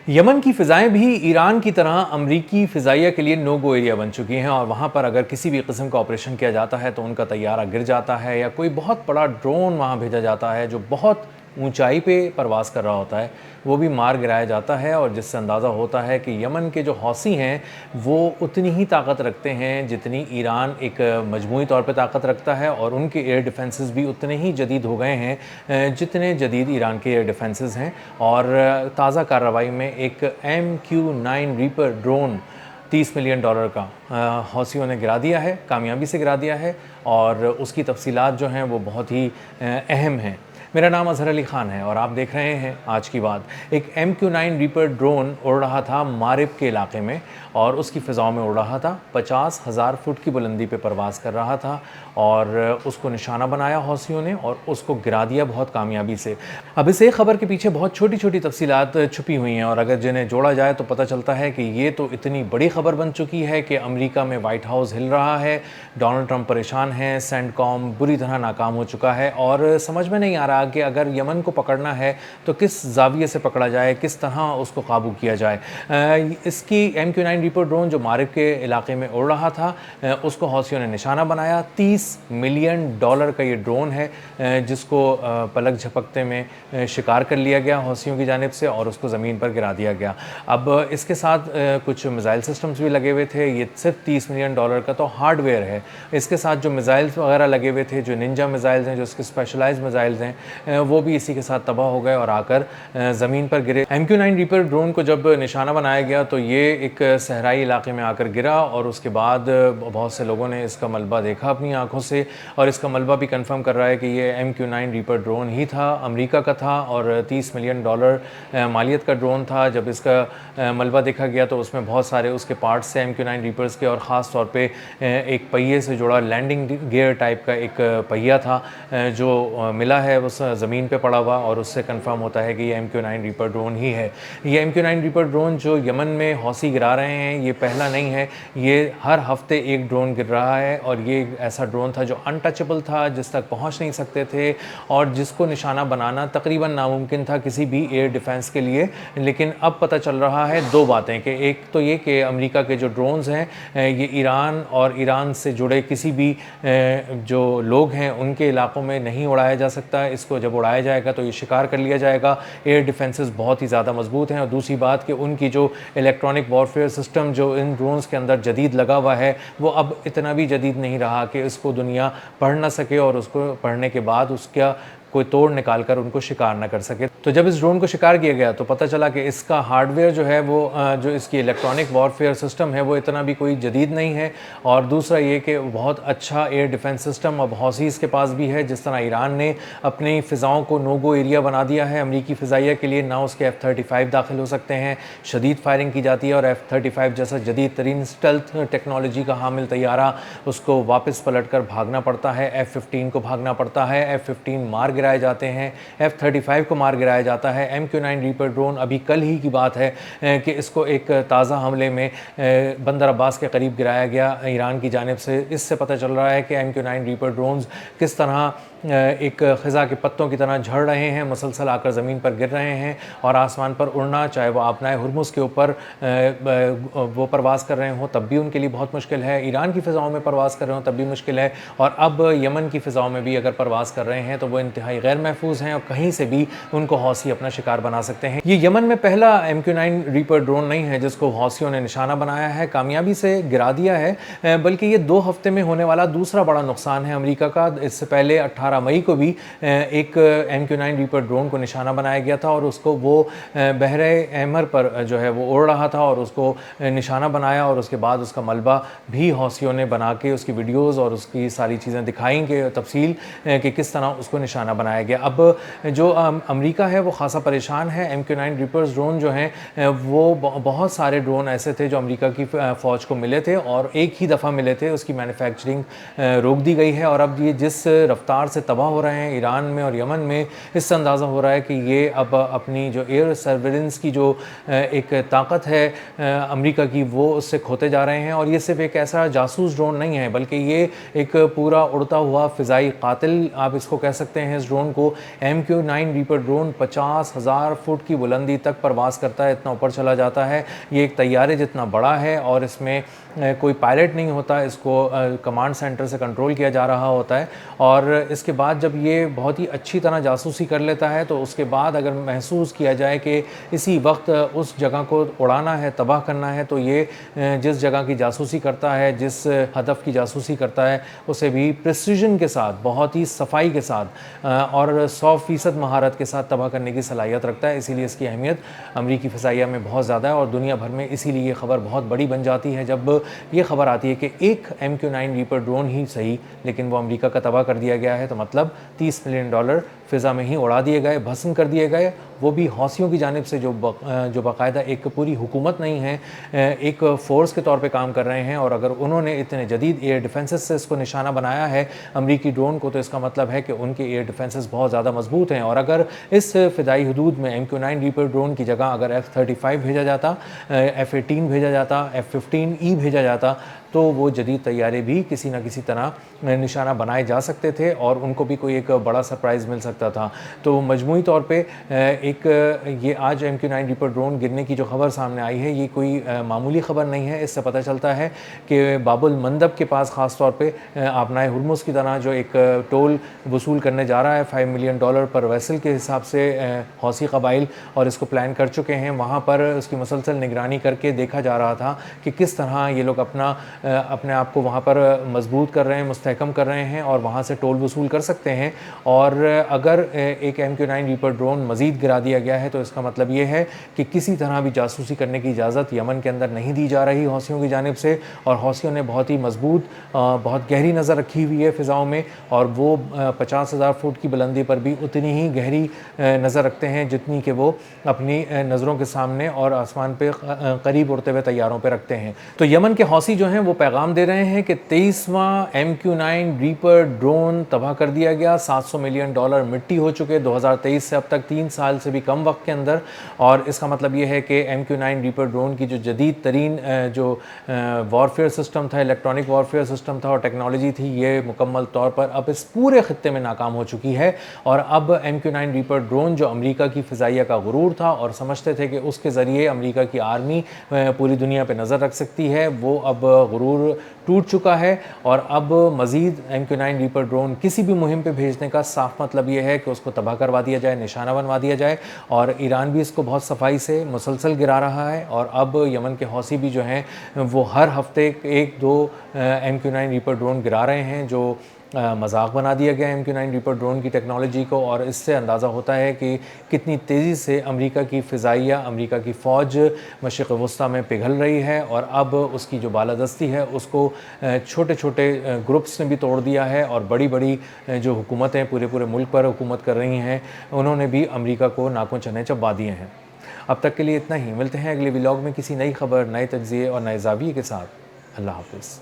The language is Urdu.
یمن کی فضائیں بھی ایران کی طرح امریکی فضائیہ کے لیے نو گو ایریا بن چکی ہیں، اور وہاں پر اگر کسی بھی قسم کا آپریشن کیا جاتا ہے تو ان کا طیارہ گر جاتا ہے یا کوئی بہت بڑا ڈرون وہاں بھیجا جاتا ہے جو بہت اونچائی پہ پرواز کر رہا ہوتا ہے، وہ بھی مار گرایا جاتا ہے، اور جس سے اندازہ ہوتا ہے کہ یمن کے جو حوثی ہیں وہ اتنی ہی طاقت رکھتے ہیں جتنی ایران ایک مجموعی طور پہ طاقت رکھتا ہے، اور ان کے ایئر ڈیفنسز بھی اتنے ہی جدید ہو گئے ہیں جتنے جدید ایران کے ایئر ڈیفنسز ہیں۔ اور تازہ کارروائی میں ایک MQ-9 ریپر ڈرون $30 ملین کا حوثیوں نے گرا دیا ہے، کامیابی سے گرا دیا ہے، اور اس کی تفصیلات جو ہیں وہ بہت ہی اہم ہیں۔ میرا نام اظہر علی خان ہے اور آپ دیکھ رہے ہیں آج کی بات۔ ایک MQ-9 ریپر ڈرون اڑ رہا تھا مارب کے علاقے میں، اور اس کی فضاؤں میں اڑ رہا تھا، 50,000 فٹ کی بلندی پہ پرواز کر رہا تھا، اور اس کو نشانہ بنایا حوثیوں نے اور اس کو گرا دیا بہت کامیابی سے۔ اب اس ایک خبر کے پیچھے بہت چھوٹی چھوٹی تفصیلات چھپی ہوئی ہیں، اور اگر جنہیں جوڑا جائے تو پتہ چلتا ہے کہ یہ تو اتنی بڑی خبر بن چکی ہے کہ امریکہ میں وائٹ ہاؤس ہل رہا ہے، ڈونلڈ ٹرمپ پریشان ہیں، سینڈ کام بری طرح ناکام ہو چکا ہے، اور سمجھ میں نہیں آ رہا کہ اگر یمن کو پکڑنا ہے تو کس زاویے سے پکڑا جائے، کس طرح اس کو قابو کیا جائے۔ اس کی MQ-9 ریپر ڈرون جو مارب کے علاقے میں اڑ رہا تھا، اس کو حوثیوں نے نشانہ بنایا۔ $30 ملین کا یہ ڈرون ہے جس کو پلک جھپکتے میں شکار کر لیا گیا حوثیوں کی جانب سے، اور اس کو زمین پر گرا دیا گیا۔ اب اس کے ساتھ کچھ میزائل سسٹمز بھی لگے ہوئے تھے، یہ صرف $30 ملین کا تو ہارڈ ویئر ہے۔ اس کے ساتھ جو میزائلز وغیرہ لگے ہوئے تھے، جو ننجا میزائلز ہیں، جو اس کے اسپیشلائز میزائلز ہیں، وہ بھی اسی کے ساتھ تباہ ہو گئے اور آ کر زمین پر گرے۔ MQ-9 ریپر ڈرون کو جب نشانہ بنایا گیا تو یہ ایک صحرائی علاقے میں آ کر گرا، اور اس کے بعد بہت سے لوگوں نے اس کا ملبہ دیکھا اپنی آنکھوں سے، اور اس کا ملبہ بھی کنفرم کر رہا ہے کہ یہ MQ-9 ریپر ڈرون ہی تھا، امریکہ کا تھا، اور $30 ملین مالیت کا ڈرون تھا۔ جب اس کا ملبہ دیکھا گیا تو اس میں بہت سارے اس کے پارٹس سے MQ-9 ریپرز کے، اور خاص طور پہ ایک پہیے سے جڑا لینڈنگ گیئر ٹائپ کا ایک پہیہ تھا جو ملا ہے اس زمین پہ پڑا ہوا، اور اس سے کنفرم ہوتا ہے کہ یہ MQ-9 ریپر ڈرون ہی ہے۔ یہ MQ-9 ریپر ڈرون جو یمن میں حوثی گرا رہے ہیں یہ پہلا نہیں ہے، یہ ہر ہفتے ایک ڈرون گر رہا ہے، اور یہ ایسا ڈرون تھا جو انٹچبل تھا، جس تک پہنچ نہیں سکتے تھے، اور جس کو نشانہ بنانا تقریباً ناممکن تھا کسی بھی ایئر ڈیفنس کے لیے۔ لیکن اب پتہ چل رہا ہے دو باتیں، کہ ایک تو یہ کہ امریکہ کے جو ڈرونز ہیں یہ ایران اور ایران سے جڑے کسی بھی جو لوگ ہیں ان کے علاقوں میں نہیں اڑایا جا سکتا، اس کو جب اڑایا جائے گا تو یہ شکار کر لیا جائے گا، ایئر ڈیفنسز بہت ہی زیادہ مضبوط ہیں۔ اور دوسری بات کہ ان کی جو الیکٹرانک وارفیئر سسٹم جو ان ڈرونز کے اندر جدید لگا ہوا ہے وہ اب اتنا بھی جدید نہیں رہا کہ اس کو دنیا پڑھ نہ سکے، اور اس کو پڑھنے کے بعد اس کا کوئی توڑ نکال کر ان کو شکار نہ کر سکے۔ تو جب اس ڈرون کو شکار کیا گیا تو پتہ چلا کہ اس کا ہارڈ ویئر جو ہے وہ جو اس کی الیکٹرانک وارفیئر سسٹم ہے وہ اتنا بھی کوئی جدید نہیں ہے، اور دوسرا یہ کہ بہت اچھا ایئر ڈیفنس سسٹم اب حوثیز کے پاس بھی ہے۔ جس طرح ایران نے اپنی فضاؤں کو نو گو ایریا بنا دیا ہے امریکی فضائیہ کے لیے، نہ اس کے F-35 داخل ہو سکتے ہیں، شدید فائرنگ کی جاتی ہے، اور F-35 جیسا جدید ترین اسٹیلتھ ٹیکنالوجی کا حامل طیارہ اس کو واپس پلٹ کر بھاگنا پڑتا ہے، F-15 کو بھاگنا پڑتا ہے، F-15 مار گرائے جاتے ہیں، F-35 کو مار گرایا جاتا ہے۔ MQ-9 ریپر ڈرون ابھی کل ہی کی بات ہے کہ اس کو ایک تازہ حملے میں بندر عباس کے قریب گرایا گیا ایران کی جانب سے۔ اس سے پتہ چل رہا ہے کہ MQ-9 ریپر ڈرونز کس طرح ایک خزاں کے پتوں کی طرح جھڑ رہے ہیں، مسلسل آ کر زمین پر گر رہے ہیں، اور آسمان پر اڑنا، چاہے وہ آبنائے ہرمز کے اوپر وہ پرواز کر رہے ہوں تب بھی ان کے لیے بہت مشکل ہے، ایران کی فضاؤں میں پرواز کر رہے ہوں تب بھی مشکل ہے، اور اب یمن کی فضاؤں میں بھی اگر پرواز کر رہے ہیں تو وہ انتہائی غیر محفوظ ہیں، اور کہیں سے بھی ان کو حوثی اپنا شکار بنا سکتے ہیں۔ یہ یمن میں پہلا MQ-9 ریپر ڈرون نہیں ہے جس کو حوثیوں نے نشانہ بنایا ہے، کامیابی سے گرا دیا ہے، بلکہ یہ 2 ہفتے میں ہونے والا دوسرا بڑا نقصان ہے امریکہ کا۔ اس سے پہلے 18 مئی کو بھی ایک MQ-9 ریپر ڈرون کو نشانہ بنایا گیا تھا، اور اس کو وہ بحر احمر پر جو ہے وہ اڑ رہا تھا، اور اس کو نشانہ بنایا، اور اس کے بعد اس کا ملبہ بھی حوثیوں نے بنا کے اس کی ویڈیوز اور اس کی ساری چیزیں دکھائیں کہ تفصیل کہ کس طرح اس کو نشانہ بنایا گیا۔ اب جو امریکہ ہے وہ خاصا پریشان ہے۔ MQ-9 ریپرز ڈرون جو ہیں وہ بہت سارے ڈرون ایسے تھے جو امریکہ کی فوج کو ملے تھے، اور ایک ہی دفعہ ملے تھے، اس کی مینوفیکچرنگ روک دی گئی ہے، اور اب یہ جس رفتار سے سے تباہ ہو رہے ہیں ایران میں اور یمن میں، اس سے اندازہ ہو رہا ہے کہ یہ اب اپنی جو ایئر سرویلنس کی جو ایک طاقت ہے امریکہ کی، وہ اس سے کھوتے جا رہے ہیں۔ اور یہ صرف ایک ایسا جاسوس ڈرون نہیں ہے، بلکہ یہ ایک پورا اڑتا ہوا فضائی قاتل آپ اس کو کہہ سکتے ہیں۔ اس ڈرون کو MQ-9 ریپر ڈرون 50,000 فٹ کی بلندی تک پرواز کرتا ہے، اتنا اوپر چلا جاتا ہے۔ یہ ایک طیارے جتنا بڑا ہے اور اس میں کوئی پائلٹ نہیں ہوتا، اس کو کمانڈ سینٹر سے کنٹرول کیا جا رہا ہوتا ہے۔ اور اس کے بعد جب یہ بہت ہی اچھی طرح جاسوسی کر لیتا ہے تو اس کے بعد اگر محسوس کیا جائے کہ اسی وقت اس جگہ کو اڑانا ہے، تباہ کرنا ہے، تو یہ جس جگہ کی جاسوسی کرتا ہے، جس ہدف کی جاسوسی کرتا ہے، اسے بھی پریسیجن کے ساتھ، بہت ہی صفائی کے ساتھ اور 100% مہارت کے ساتھ تباہ کرنے کی صلاحیت رکھتا ہے۔ اسی لیے اس کی اہمیت امریکی فضائیہ میں بہت زیادہ ہے اور دنیا بھر میں اسی لیے یہ خبر بہت بڑی بن جاتی ہے جب یہ خبر آتی ہے کہ ایک MQ-9 ریپر ڈرون ہی صحیح لیکن وہ امریکہ کا تباہ کر دیا گیا ہے، تو مطلب $30 ملین فضا میں ہی اڑا دیے گئے، بھسم کر دیے گئے، وہ بھی حوثیوں کی جانب سے جو باقاعدہ ایک پوری حکومت نہیں ہے، ایک فورس کے طور پہ کام کر رہے ہیں۔ اور اگر انہوں نے اتنے جدید ایئر ڈیفنسز سے اس کو نشانہ بنایا ہے امریکی ڈرون کو، تو اس کا مطلب ہے کہ ان کے ایئر ڈیفنسز بہت زیادہ مضبوط ہیں۔ اور اگر اس فضائی حدود میں MQ-9 ریپر ڈرون کی جگہ اگر F-35 بھیجا جاتا، F-18 بھیجا جاتا، F-15E بھیجا جاتا، تو وہ جدید طیارے بھی کسی نہ کسی طرح نشانہ بنائے جا سکتے تھے اور ان کو بھی کوئی ایک بڑا سرپرائز مل سکتا تھا۔ تو مجموعی طور پہ ایک یہ آج MQ-9 ریپر ڈرون گرنے کی جو خبر سامنے آئی ہے، یہ کوئی معمولی خبر نہیں ہے۔ اس سے پتہ چلتا ہے کہ باب المندب کے پاس خاص طور پہ آبنائے ہرمز کی طرح جو ایک ٹول وصول کرنے جا رہا ہے $5 ملین پر ویسل کے حساب سے، حوثی قبائل اور اس کو پلان کر چکے ہیں، وہاں پر اس کی مسلسل نگرانی کر کے دیکھا جا رہا تھا کہ کس طرح یہ لوگ اپنے آپ کو وہاں پر مضبوط کر رہے ہیں، مستحکم کر رہے ہیں اور وہاں سے ٹول وصول کر سکتے ہیں۔ اور اگر ایک MQ-9 ریپر ڈرون مزید گرا دیا گیا ہے تو اس کا مطلب یہ ہے کہ کسی طرح بھی جاسوسی کرنے کی اجازت یمن کے اندر نہیں دی جا رہی حوثیوں کی جانب سے، اور حوثیوں نے بہت ہی مضبوط، بہت گہری نظر رکھی ہوئی ہے فضاؤں میں، اور وہ 50,000 فٹ کی بلندی پر بھی اتنی ہی گہری نظر رکھتے ہیں جتنی کہ وہ اپنی نظروں کے سامنے اور آسمان پہ قریب اڑتے ہوئے طیاروں پہ رکھتے ہیں۔ تو یمن کے حوثی جو ہیں وہ پیغام دے رہے ہیں کہ 23واں MQ-9 ریپر ڈرون تباہ کر دیا گیا، $700 ملین مٹی ہو چکے 2023 سے اب تک، 3 سال سے بھی کم وقت کے اندر۔ اور اس کا مطلب یہ ہے کہ MQ-9 ریپر ڈرون کی جو جدید ترین جو وارفیئر سسٹم تھا، الیکٹرانک وارفیئر سسٹم تھا اور ٹیکنالوجی تھی، یہ مکمل طور پر اب اس پورے خطے میں ناکام ہو چکی ہے۔ اور اب MQ-9 ریپر ڈرون جو امریکہ کی فضائیہ کا غرور تھا اور سمجھتے تھے کہ اس کے ذریعے امریکہ کی آرمی پوری دنیا پہ نظر رکھ سکتی ہے، وہ اب غرور ٹوٹ چکا ہے۔ اور اب مزید MQ-9 ریپر ڈرون کسی بھی مہم پہ بھیجنے کا صاف مطلب یہ ہے کہ اس کو تباہ کروا دیا جائے، نشانہ بنوا دیا جائے۔ اور ایران بھی اس کو بہت صفائی سے مسلسل گرا رہا ہے، اور اب یمن کے حوثی بھی جو ہیں وہ ہر ہفتے 1-2 MQ-9 ریپر ڈرون گرا رہے ہیں، جو مذاق بنا دیا گیا MQ-9 ریپر ڈرون کی ٹیکنالوجی کو۔ اور اس سے اندازہ ہوتا ہے کہ کتنی تیزی سے امریکہ کی فضائیہ، امریکہ کی فوج مشرق وسطیٰ میں پگھل رہی ہے، اور اب اس کی جو بالادستی ہے اس کو چھوٹے چھوٹے گروپس نے بھی توڑ دیا ہے، اور بڑی بڑی جو حکومتیں پورے ملک پر حکومت کر رہی ہیں، انہوں نے بھی امریکہ کو ناکوں چنے چبا دیے ہیں۔ اب تک کے لیے اتنا ہی، ملتے ہیں اگلے ولاگ میں کسی نئی خبر، نئے تجزیے اور نئے زاویے کے ساتھ۔ اللہ حافظ۔